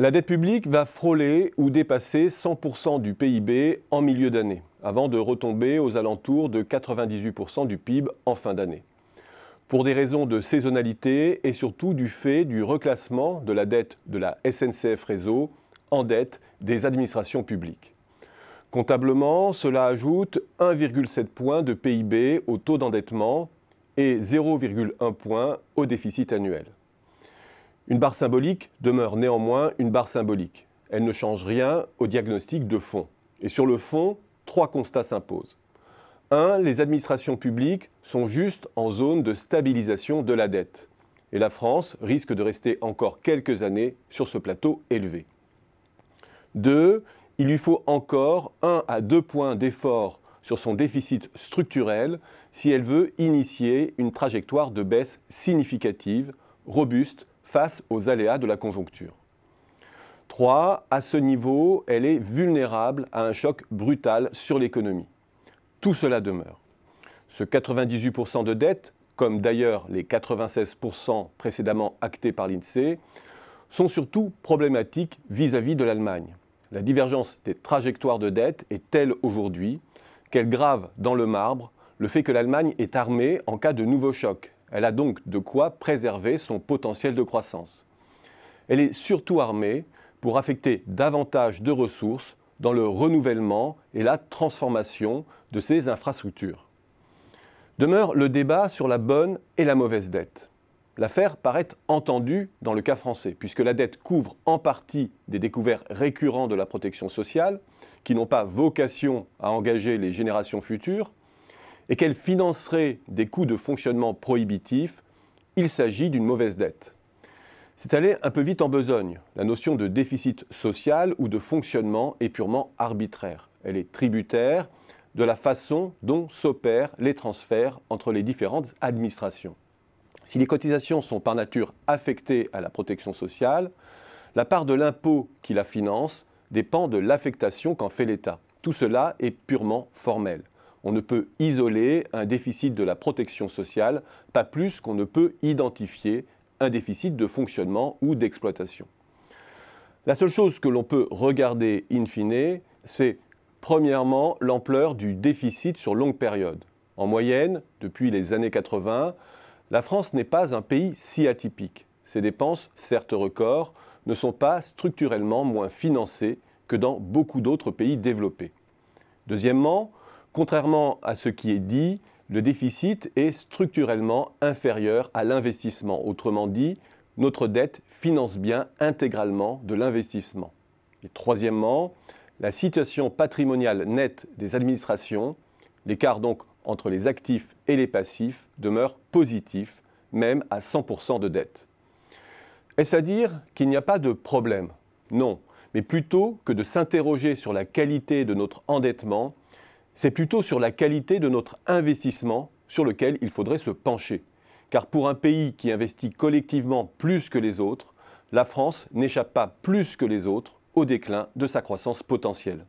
La dette publique va frôler ou dépasser 100% du PIB en milieu d'année, avant de retomber aux alentours de 98% du PIB en fin d'année. Pour des raisons de saisonnalité et surtout du fait du reclassement de la dette de la SNCF Réseau en dette des administrations publiques. Comptablement, cela ajoute 1,7 point de PIB au taux d'endettement et 0,1 point au déficit annuel. Une barre symbolique demeure néanmoins une barre symbolique. Elle ne change rien au diagnostic de fond. Et sur le fond, 3 constats s'imposent. 1. Les administrations publiques sont juste en zone de stabilisation de la dette. Et la France risque de rester encore quelques années sur ce plateau élevé. 2. Il lui faut encore 1 à 2 points d'effort sur son déficit structurel si elle veut initier une trajectoire de baisse significative, robuste, face aux aléas de la conjoncture. 3. À ce niveau, elle est vulnérable à un choc brutal sur l'économie. Tout cela demeure. Ce 98% de dette, comme d'ailleurs les 96% précédemment actés par l'INSEE, sont surtout problématiques vis-à-vis de l'Allemagne. La divergence des trajectoires de dette est telle aujourd'hui qu'elle grave dans le marbre le fait que l'Allemagne est armée en cas de nouveau choc. Elle a donc de quoi préserver son potentiel de croissance. Elle est surtout armée pour affecter davantage de ressources dans le renouvellement et la transformation de ses infrastructures. Demeure le débat sur la bonne et la mauvaise dette. L'affaire paraît entendue dans le cas français, puisque la dette couvre en partie des découverts récurrents de la protection sociale, qui n'ont pas vocation à engager les générations futures, et qu'elle financerait des coûts de fonctionnement prohibitifs, il s'agit d'une mauvaise dette. C'est aller un peu vite en besogne. La notion de déficit social ou de fonctionnement est purement arbitraire. Elle est tributaire de la façon dont s'opèrent les transferts entre les différentes administrations. Si les cotisations sont par nature affectées à la protection sociale, la part de l'impôt qui la finance dépend de l'affectation qu'en fait l'État. Tout cela est purement formel. On ne peut isoler un déficit de la protection sociale, pas plus qu'on ne peut identifier un déficit de fonctionnement ou d'exploitation. La seule chose que l'on peut regarder in fine, c'est premièrement l'ampleur du déficit sur longue période. En moyenne, depuis les années 80, la France n'est pas un pays si atypique. Ses dépenses, certes records, ne sont pas structurellement moins financées que dans beaucoup d'autres pays développés. Deuxièmement, contrairement à ce qui est dit, le déficit est structurellement inférieur à l'investissement. Autrement dit, notre dette finance bien intégralement de l'investissement. Et troisièmement, la situation patrimoniale nette des administrations, l'écart donc entre les actifs et les passifs, demeure positif, même à 100% de dette. Est-ce à dire qu'il n'y a pas de problème? Non, mais plutôt que de s'interroger sur la qualité de notre endettement, c'est plutôt sur la qualité de notre investissement sur lequel il faudrait se pencher. Car pour un pays qui investit collectivement plus que les autres, la France n'échappe pas plus que les autres au déclin de sa croissance potentielle.